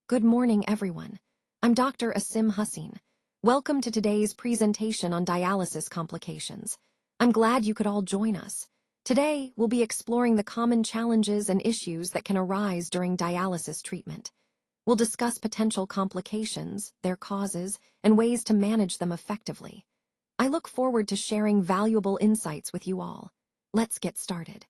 Good morning, everyone. I'm Dr. Asim Hussein. Welcome to today's presentation on dialysis complications. I'm glad you could all join us. Today, we'll be exploring the common challenges and issues that can arise during dialysis treatment. We'll discuss potential complications, their causes, and ways to manage them effectively. I look forward to sharing valuable insights with you all. Let's get started.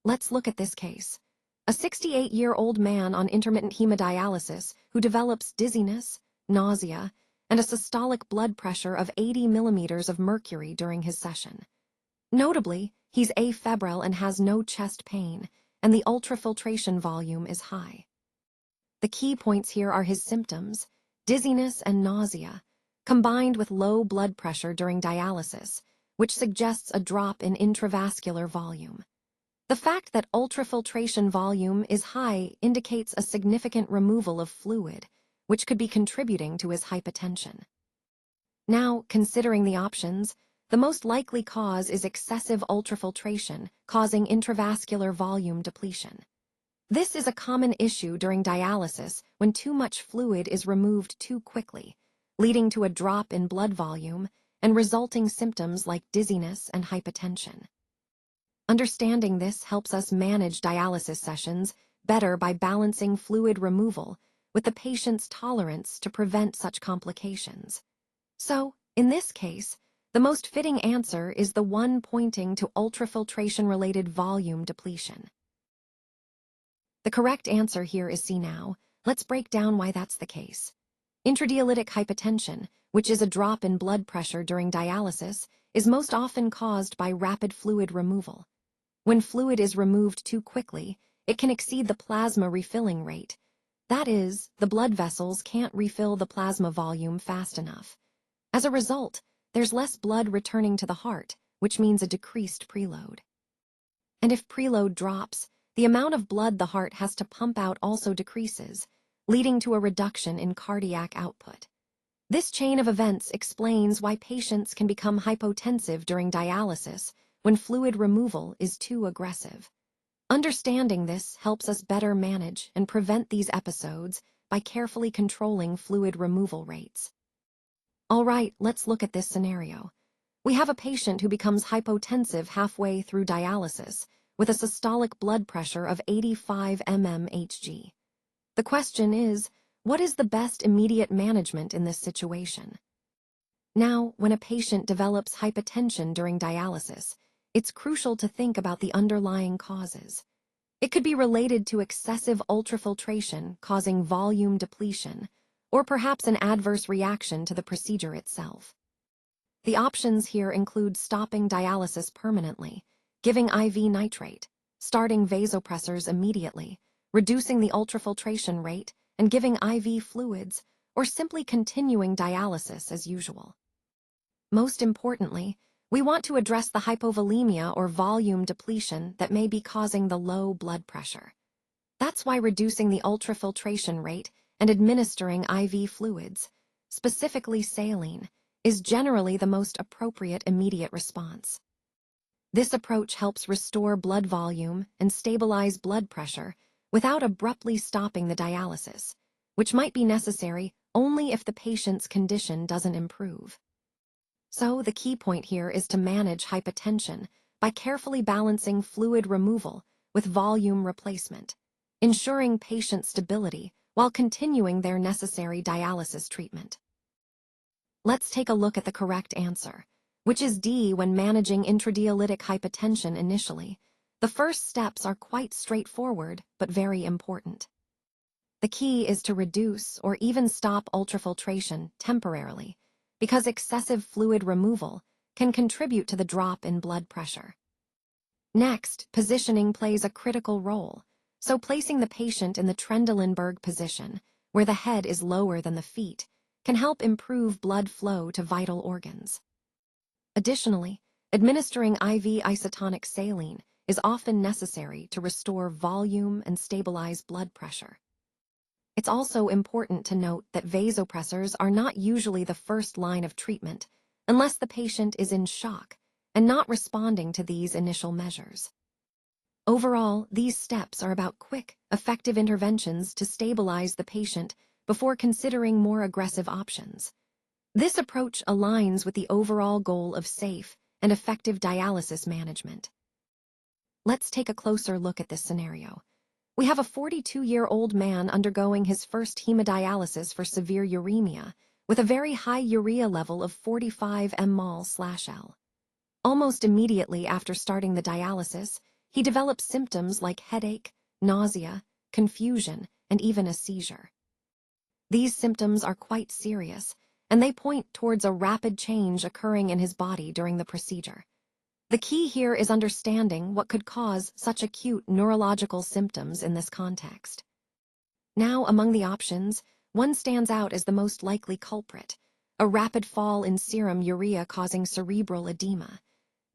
Let's look at this case. A 68-year-old man on intermittent hemodialysis who develops dizziness, nausea, and a systolic blood pressure of 80 millimeters of mercury during his session. Notably, he's afebrile and has no chest pain, and the ultrafiltration volume is high. The key points here are his symptoms, dizziness and nausea, combined with low blood pressure during dialysis, which suggests a drop in intravascular volume. The fact that ultrafiltration volume is high indicates a significant removal of fluid, which could be contributing to his hypotension. Now, considering the options, the most likely cause is excessive ultrafiltration, causing intravascular volume depletion. This is a common issue during dialysis when too much fluid is removed too quickly, leading to a drop in blood volume and resulting symptoms like dizziness and hypotension. Understanding this helps us manage dialysis sessions better by balancing fluid removal with the patient's tolerance to prevent such complications. So, in this case, the most fitting answer is the one pointing to ultrafiltration-related volume depletion. The correct answer here is C now. Let's break down why that's the case. Intradialytic hypotension, which is a drop in blood pressure during dialysis, is most often caused by rapid fluid removal. When fluid is removed too quickly, it can exceed the plasma refilling rate. That is, the blood vessels can't refill the plasma volume fast enough. As a result, there's less blood returning to the heart, which means a decreased preload. And if preload drops, the amount of blood the heart has to pump out also decreases, leading to a reduction in cardiac output. This chain of events explains why patients can become hypotensive during dialysis when fluid removal is too aggressive. Understanding this helps us better manage and prevent these episodes by carefully controlling fluid removal rates. All right, let's look at this scenario. We have a patient who becomes hypotensive halfway through dialysis with a systolic blood pressure of 85 mmHg. The question is, what is the best immediate management in this situation? Now, when a patient develops hypotension during dialysis, it's crucial to think about the underlying causes. It could be related to excessive ultrafiltration causing volume depletion, or perhaps an adverse reaction to the procedure itself. The options here include stopping dialysis permanently, giving IV nitrate, starting vasopressors immediately, reducing the ultrafiltration rate, and giving IV fluids, or simply continuing dialysis as usual. Most importantly, we want to address the hypovolemia or volume depletion that may be causing the low blood pressure. That's why reducing the ultrafiltration rate and administering IV fluids, specifically saline, is generally the most appropriate immediate response. This approach helps restore blood volume and stabilize blood pressure without abruptly stopping the dialysis, which might be necessary only if the patient's condition doesn't improve. So the key point here is to manage hypotension by carefully balancing fluid removal with volume replacement, ensuring patient stability while continuing their necessary dialysis treatment. Let's take a look at the correct answer, which is D when managing intradialytic hypotension initially. The first steps are quite straightforward but very important. The key is to reduce or even stop ultrafiltration temporarily, because excessive fluid removal can contribute to the drop in blood pressure. Next, positioning plays a critical role, so placing the patient in the Trendelenburg position, where the head is lower than the feet, can help improve blood flow to vital organs. Additionally, administering IV isotonic saline is often necessary to restore volume and stabilize blood pressure. It's also important to note that vasopressors are not usually the first line of treatment unless the patient is in shock and not responding to these initial measures. Overall, these steps are about quick, effective interventions to stabilize the patient before considering more aggressive options. This approach aligns with the overall goal of safe and effective dialysis management. Let's take a closer look at this scenario. We have a 42-year-old man undergoing his first hemodialysis for severe uremia, with a very high urea level of 45 mmol/L. Almost immediately after starting the dialysis, he develops symptoms like headache, nausea, confusion, and even a seizure. These symptoms are quite serious, and they point towards a rapid change occurring in his body during the procedure. The key here is understanding what could cause such acute neurological symptoms in this context. Now, among the options, one stands out as the most likely culprit: a rapid fall in serum urea causing cerebral edema.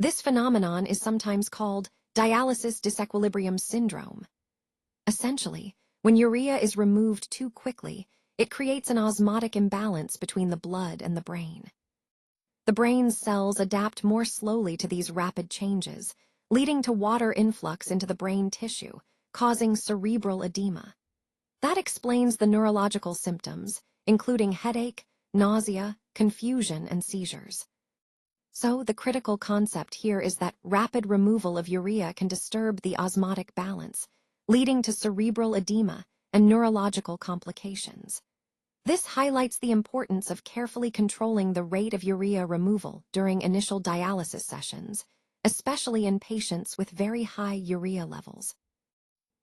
This phenomenon is sometimes called dialysis disequilibrium syndrome. Essentially, when urea is removed too quickly, it creates an osmotic imbalance between the blood and the brain. The brain's cells adapt more slowly to these rapid changes, leading to water influx into the brain tissue, causing cerebral edema. That explains the neurological symptoms, including headache, nausea, confusion, and seizures. So, the critical concept here is that rapid removal of urea can disturb the osmotic balance, leading to cerebral edema and neurological complications. This highlights the importance of carefully controlling the rate of urea removal during initial dialysis sessions, especially in patients with very high urea levels.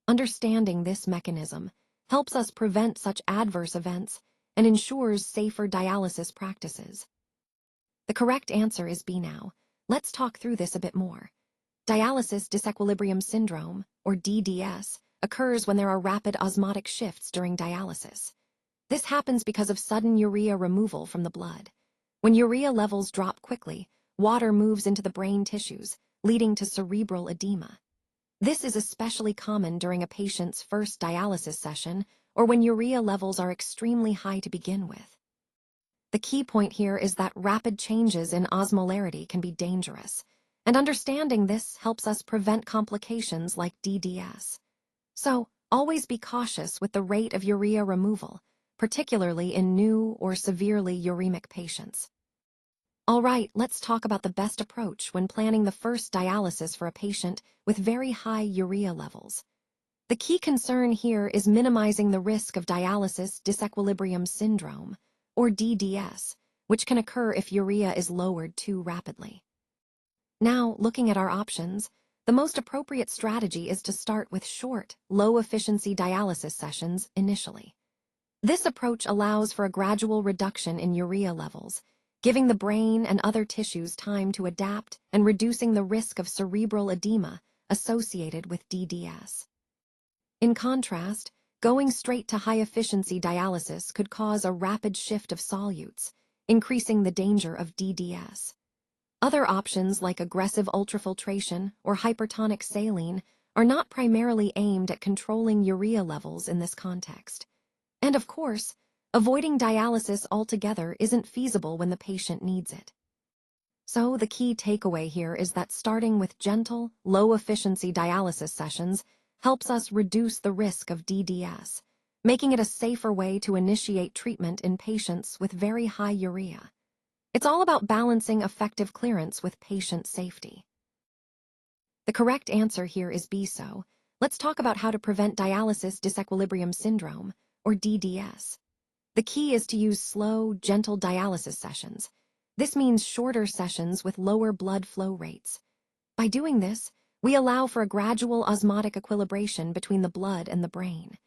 Understanding this mechanism helps us prevent such adverse events and ensures safer dialysis practices. The correct answer is B now. Let's talk through this a bit more. Dialysis disequilibrium syndrome, or DDS, occurs when there are rapid osmotic shifts during dialysis. This happens because of sudden urea removal from the blood. When urea levels drop quickly, water moves into the brain tissues, leading to cerebral edema. This is especially common during a patient's first dialysis session or when urea levels are extremely high to begin with. The key point here is that rapid changes in osmolarity can be dangerous, and understanding this helps us prevent complications like DDS. So, always be cautious with the rate of urea removal, particularly in new or severely uremic patients. All right, let's talk about the best approach when planning the first dialysis for a patient with very high urea levels. The key concern here is minimizing the risk of dialysis disequilibrium syndrome, or DDS, which can occur if urea is lowered too rapidly. Now, looking at our options, the most appropriate strategy is to start with short, low-efficiency dialysis sessions initially. This approach allows for a gradual reduction in urea levels, giving the brain and other tissues time to adapt and reducing the risk of cerebral edema associated with DDS. In contrast, going straight to high-efficiency dialysis could cause a rapid shift of solutes, increasing the danger of DDS. Other options like aggressive ultrafiltration or hypertonic saline are not primarily aimed at controlling urea levels in this context. And of course, avoiding dialysis altogether isn't feasible when the patient needs it. So the key takeaway here is that starting with gentle, low-efficiency dialysis sessions helps us reduce the risk of DDS, making it a safer way to initiate treatment in patients with very high urea. It's all about balancing effective clearance with patient safety. The correct answer here is B. So, let's talk about how to prevent dialysis disequilibrium syndrome, or DDS. The key is to use slow, gentle dialysis sessions. This means shorter sessions with lower blood flow rates. By doing this, we allow for a gradual osmotic equilibration between the blood and the brain.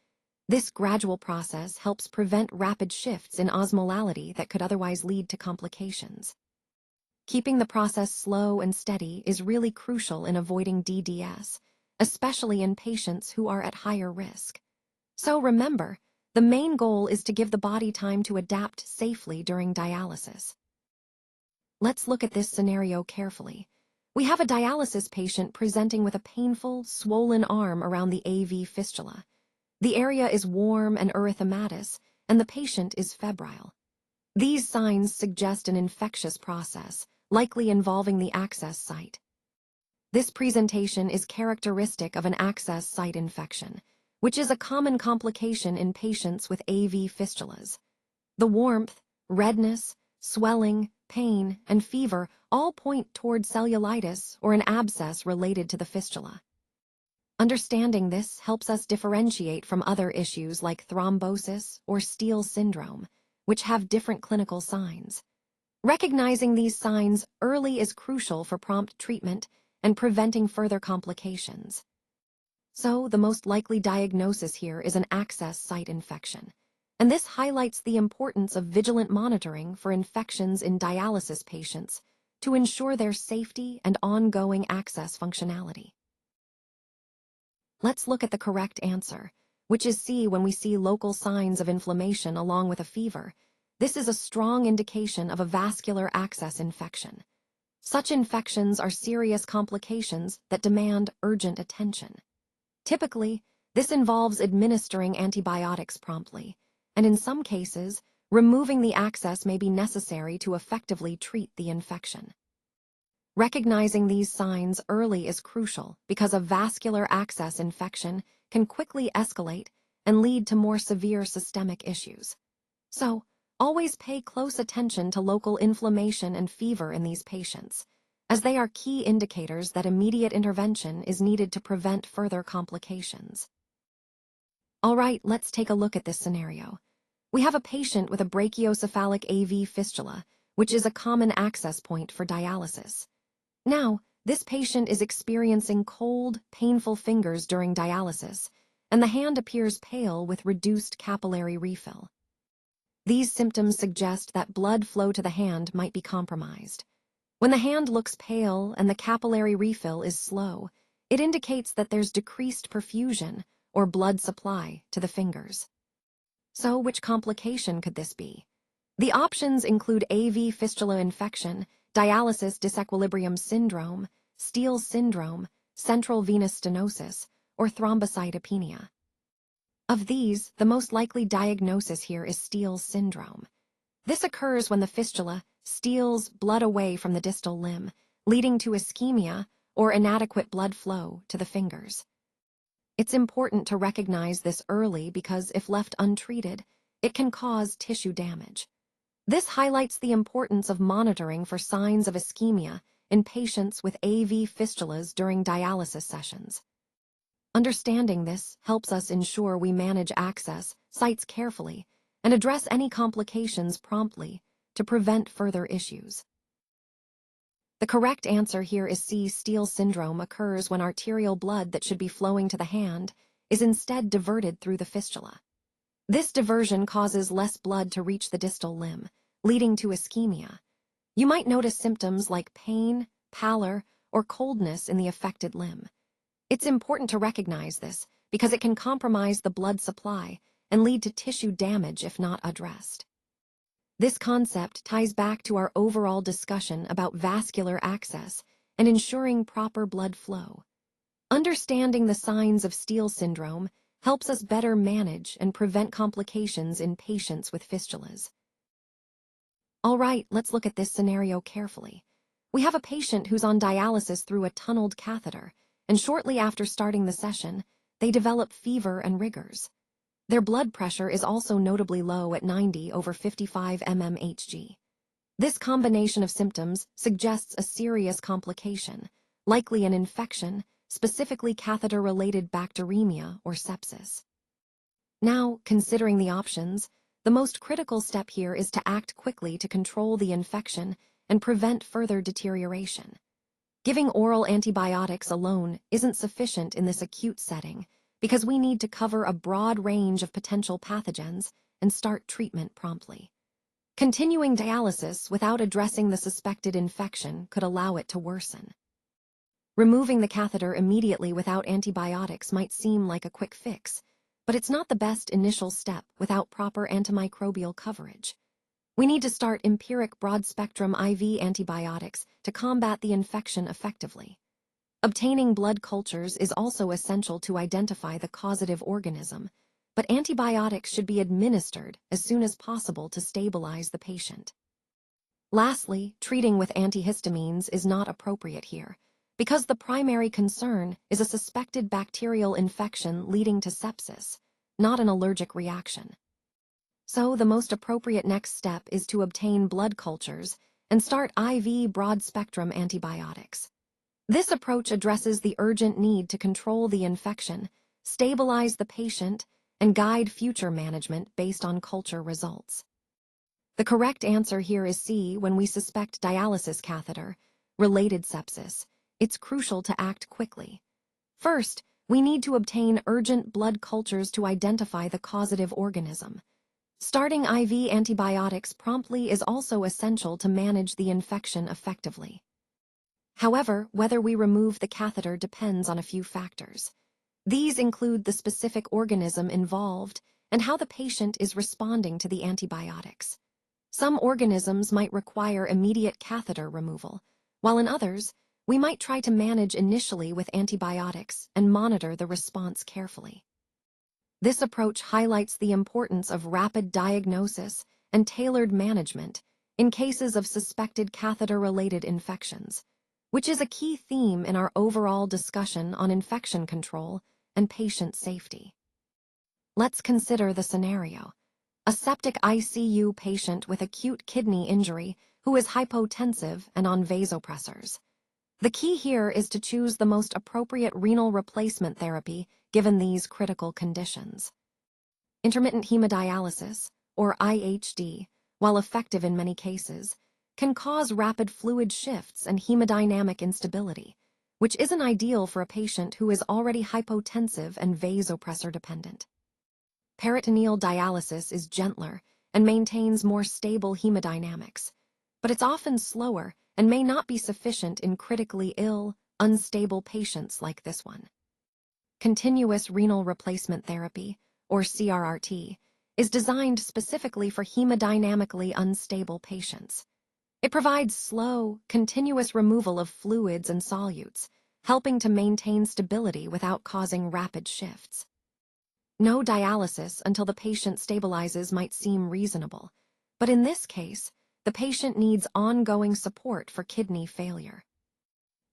This gradual process helps prevent rapid shifts in osmolality that could otherwise lead to complications. Keeping the process slow and steady is really crucial in avoiding DDS, especially in patients who are at higher risk. So remember, the main goal is to give the body time to adapt safely during dialysis. Let's look at this scenario carefully. We have a dialysis patient presenting with a painful, swollen arm around the AV fistula. The area is warm and erythematous, and the patient is febrile. These signs suggest an infectious process, likely involving the access site. This presentation is characteristic of an access site infection, which is a common complication in patients with AV fistulas. The warmth, redness, swelling, pain, and fever all point toward cellulitis or an abscess related to the fistula. Understanding this helps us differentiate from other issues like thrombosis or Steele syndrome, which have different clinical signs. Recognizing these signs early is crucial for prompt treatment and preventing further complications. So, the most likely diagnosis here is an access site infection, and this highlights the importance of vigilant monitoring for infections in dialysis patients to ensure their safety and ongoing access functionality. Let's look at the correct answer, which is C. When we see local signs of inflammation along with a fever, this is a strong indication of a vascular access infection. Such infections are serious complications that demand urgent attention. Typically, this involves administering antibiotics promptly, and in some cases, removing the access may be necessary to effectively treat the infection. Recognizing these signs early is crucial because a vascular access infection can quickly escalate and lead to more severe systemic issues. So, always pay close attention to local inflammation and fever in these patients, as they are key indicators that immediate intervention is needed to prevent further complications. All right, let's take a look at this scenario. We have a patient with a brachiocephalic AV fistula, which is a common access point for dialysis. Now, this patient is experiencing cold, painful fingers during dialysis, and the hand appears pale with reduced capillary refill. These symptoms suggest that blood flow to the hand might be compromised. When the hand looks pale and the capillary refill is slow, it indicates that there's decreased perfusion or blood supply to the fingers. So, which complication could this be? The options include AV fistula infection, dialysis disequilibrium syndrome, Steele syndrome, central venous stenosis, or thrombocytopenia. Of these, the most likely diagnosis here is Steele syndrome. This occurs when the fistula steals blood away from the distal limb, leading to ischemia or inadequate blood flow to the fingers. It's important to recognize this early because if left untreated, it can cause tissue damage. This highlights the importance of monitoring for signs of ischemia in patients with AV fistulas during dialysis sessions. Understanding this helps us ensure we manage access sites carefully and address any complications promptly to prevent further issues. The correct answer here is C. Steele syndrome occurs when arterial blood that should be flowing to the hand is instead diverted through the fistula. This diversion causes less blood to reach the distal limb, leading to ischemia. You might notice symptoms like pain, pallor, or coldness in the affected limb. It's important to recognize this because it can compromise the blood supply and lead to tissue damage if not addressed. This concept ties back to our overall discussion about vascular access and ensuring proper blood flow. Understanding the signs of Steele syndrome helps us better manage and prevent complications in patients with fistulas. All right, let's look at this scenario carefully. We have a patient who's on dialysis through a tunneled catheter, and shortly after starting the session, they develop fever and rigors. Their blood pressure is also notably low at 90/55 mmHg. This combination of symptoms suggests a serious complication, likely an infection, specifically catheter-related bacteremia or sepsis. Now, considering the options, the most critical step here is to act quickly to control the infection and prevent further deterioration. Giving oral antibiotics alone isn't sufficient in this acute setting because we need to cover a broad range of potential pathogens and start treatment promptly. Continuing dialysis without addressing the suspected infection could allow it to worsen. Removing the catheter immediately without antibiotics might seem like a quick fix, but it's not the best initial step without proper antimicrobial coverage. We need to start empiric broad-spectrum IV antibiotics to combat the infection effectively. Obtaining blood cultures is also essential to identify the causative organism, but antibiotics should be administered as soon as possible to stabilize the patient. Lastly, treating with antihistamines is not appropriate here, because the primary concern is a suspected bacterial infection leading to sepsis, not an allergic reaction. So the most appropriate next step is to obtain blood cultures and start IV broad-spectrum antibiotics. This approach addresses the urgent need to control the infection, stabilize the patient, and guide future management based on culture results. The correct answer here is C. When we suspect dialysis catheter-related sepsis, it's crucial to act quickly. First, we need to obtain urgent blood cultures to identify the causative organism. Starting IV antibiotics promptly is also essential to manage the infection effectively. However, whether we remove the catheter depends on a few factors. These include the specific organism involved and how the patient is responding to the antibiotics. Some organisms might require immediate catheter removal, while in others, we might try to manage initially with antibiotics and monitor the response carefully. This approach highlights the importance of rapid diagnosis and tailored management in cases of suspected catheter-related infections, which is a key theme in our overall discussion on infection control and patient safety. Let's consider the scenario. A septic ICU patient with acute kidney injury who is hypotensive and on vasopressors. The key here is to choose the most appropriate renal replacement therapy given these critical conditions. Intermittent hemodialysis, or IHD, while effective in many cases, can cause rapid fluid shifts and hemodynamic instability, which isn't ideal for a patient who is already hypotensive and vasopressor dependent. Peritoneal dialysis is gentler and maintains more stable hemodynamics, but it's often slower and may not be sufficient in critically ill, unstable patients like this one. Continuous renal replacement therapy, or CRRT, is designed specifically for hemodynamically unstable patients. It provides slow, continuous removal of fluids and solutes, helping to maintain stability without causing rapid shifts. No dialysis until the patient stabilizes might seem reasonable, but in this case, the patient needs ongoing support for kidney failure.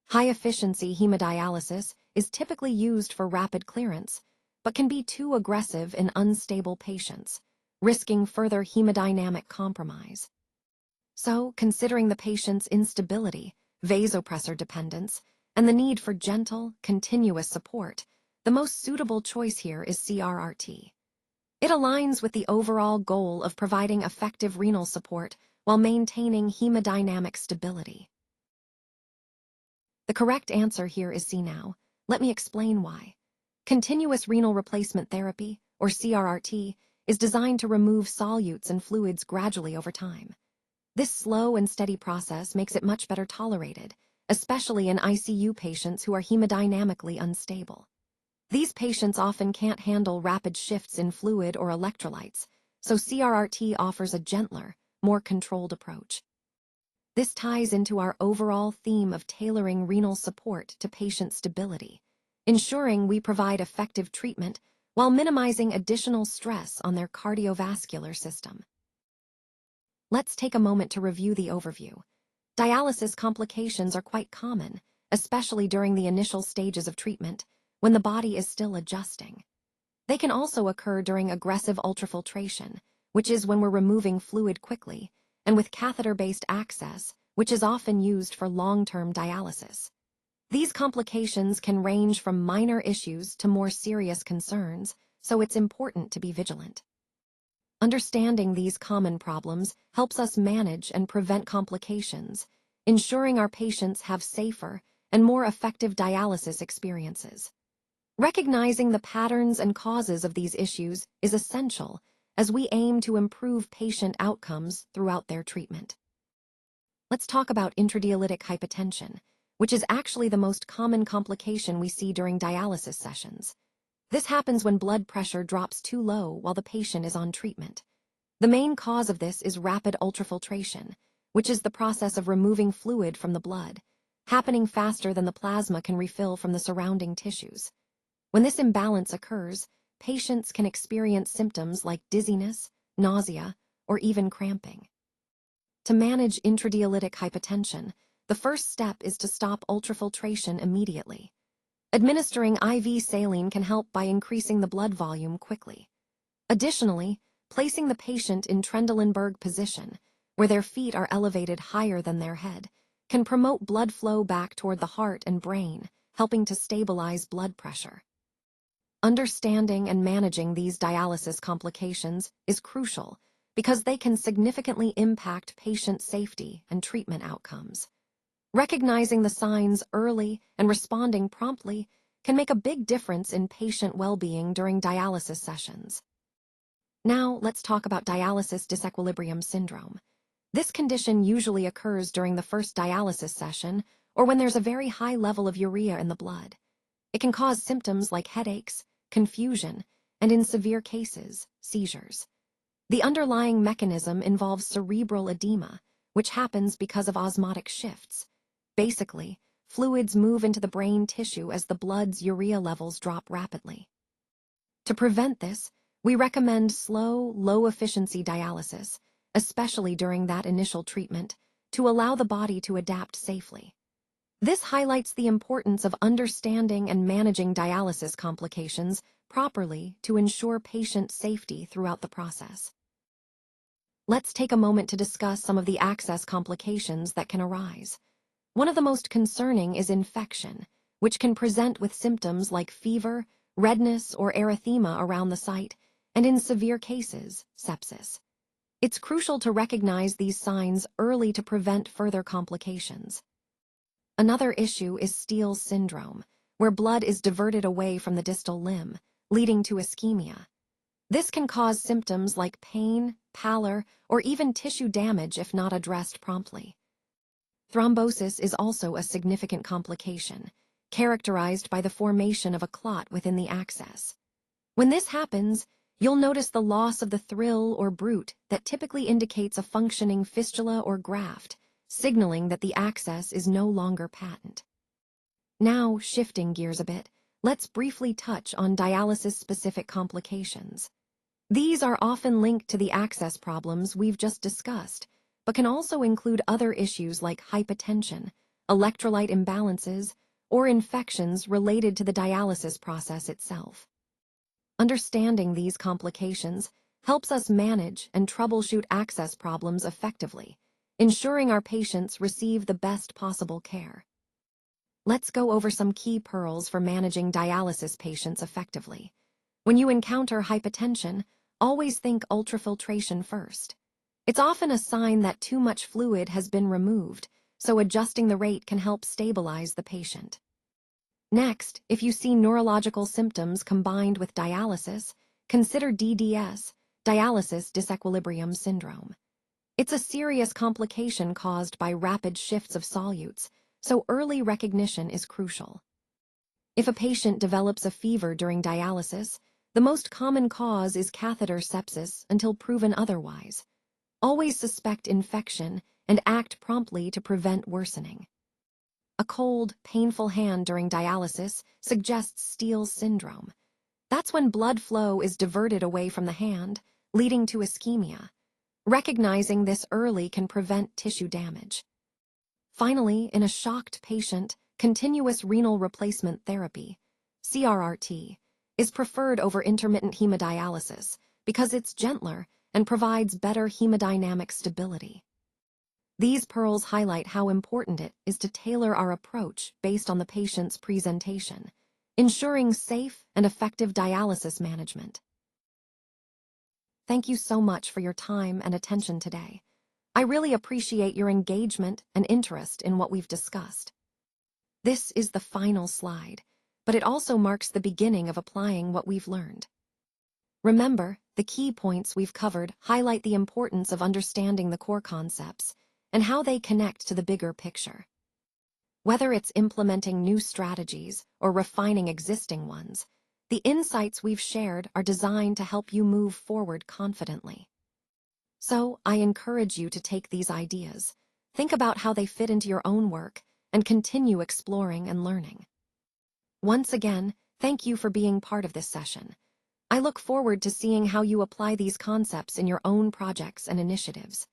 High-efficiency hemodialysis is typically used for rapid clearance, but can be too aggressive in unstable patients, risking further hemodynamic compromise. So, considering the patient's instability, vasopressor dependence, and the need for gentle, continuous support, the most suitable choice here is CRRT. It aligns with the overall goal of providing effective renal support while maintaining hemodynamic stability. The correct answer here is C now. Let me explain why. Continuous renal replacement therapy, or CRRT, is designed to remove solutes and fluids gradually over time. This slow and steady process makes it much better tolerated, especially in ICU patients who are hemodynamically unstable. These patients often can't handle rapid shifts in fluid or electrolytes, so CRRT offers a gentler, more controlled approach. This ties into our overall theme of tailoring renal support to patient stability, ensuring we provide effective treatment while minimizing additional stress on their cardiovascular system. Let's take a moment to review the overview. Dialysis complications are quite common, especially during the initial stages of treatment, when the body is still adjusting. They can also occur during aggressive ultrafiltration, which is when we're removing fluid quickly, and with catheter-based access, which is often used for long-term dialysis. These complications can range from minor issues to more serious concerns, so it's important to be vigilant. Understanding these common problems helps us manage and prevent complications, ensuring our patients have safer and more effective dialysis experiences. Recognizing the patterns and causes of these issues is essential as we aim to improve patient outcomes throughout their treatment. Let's talk about intradialytic hypotension, which is actually the most common complication we see during dialysis sessions. This happens when blood pressure drops too low while the patient is on treatment. The main cause of this is rapid ultrafiltration, which is the process of removing fluid from the blood, happening faster than the plasma can refill from the surrounding tissues. When this imbalance occurs, patients can experience symptoms like dizziness, nausea, or even cramping. To manage intradialytic hypotension, the first step is to stop ultrafiltration immediately. Administering IV saline can help by increasing the blood volume quickly. Additionally, placing the patient in Trendelenburg position, where their feet are elevated higher than their head, can promote blood flow back toward the heart and brain, helping to stabilize blood pressure. Understanding and managing these dialysis complications is crucial because they can significantly impact patient safety and treatment outcomes. Recognizing the signs early and responding promptly can make a big difference in patient well-being during dialysis sessions. Now, let's talk about dialysis disequilibrium syndrome. This condition usually occurs during the first dialysis session or when there's a very high level of urea in the blood. It can cause symptoms like headaches, confusion, and in severe cases, seizures. The underlying mechanism involves cerebral edema, which happens because of osmotic shifts. Basically, fluids move into the brain tissue as the blood's urea levels drop rapidly. To prevent this, we recommend slow, low-efficiency dialysis, especially during that initial treatment, to allow the body to adapt safely. This highlights the importance of understanding and managing dialysis complications properly to ensure patient safety throughout the process. Let's take a moment to discuss some of the access complications that can arise. One of the most concerning is infection, which can present with symptoms like fever, redness, or erythema around the site, and in severe cases, sepsis. It's crucial to recognize these signs early to prevent further complications. Another issue is Steele's syndrome, where blood is diverted away from the distal limb, leading to ischemia. This can cause symptoms like pain, pallor, or even tissue damage if not addressed promptly. Thrombosis is also a significant complication, characterized by the formation of a clot within the access. When this happens, you'll notice the loss of the thrill or bruit that typically indicates a functioning fistula or graft, signaling that the access is no longer patent. Now, shifting gears a bit, let's briefly touch on dialysis-specific complications. These are often linked to the access problems we've just discussed, but can also include other issues like hypotension, electrolyte imbalances, or infections related to the dialysis process itself. Understanding these complications helps us manage and troubleshoot access problems effectively, ensuring our patients receive the best possible care. Let's go over some key pearls for managing dialysis patients effectively. When you encounter hypotension, always think ultrafiltration first. It's often a sign that too much fluid has been removed, so adjusting the rate can help stabilize the patient. Next, if you see neurological symptoms combined with dialysis, consider DDS, dialysis disequilibrium syndrome. It's a serious complication caused by rapid shifts of solutes, so early recognition is crucial. If a patient develops a fever during dialysis, the most common cause is catheter sepsis until proven otherwise. Always suspect infection and act promptly to prevent worsening. A cold, painful hand during dialysis suggests Steele's syndrome. That's when blood flow is diverted away from the hand, leading to ischemia. Recognizing this early can prevent tissue damage. Finally, in a shocked patient, continuous renal replacement therapy, CRRT, is preferred over intermittent hemodialysis because it's gentler and provides better hemodynamic stability. These pearls highlight how important it is to tailor our approach based on the patient's presentation, ensuring safe and effective dialysis management. Thank you so much for your time and attention today. I really appreciate your engagement and interest in what we've discussed. This is the final slide, but it also marks the beginning of applying what we've learned. Remember, the key points we've covered highlight the importance of understanding the core concepts and how they connect to the bigger picture. Whether it's implementing new strategies or refining existing ones, the insights we've shared are designed to help you move forward confidently. So, I encourage you to take these ideas, think about how they fit into your own work, and continue exploring and learning. Once again, thank you for being part of this session. I look forward to seeing how you apply these concepts in your own projects and initiatives.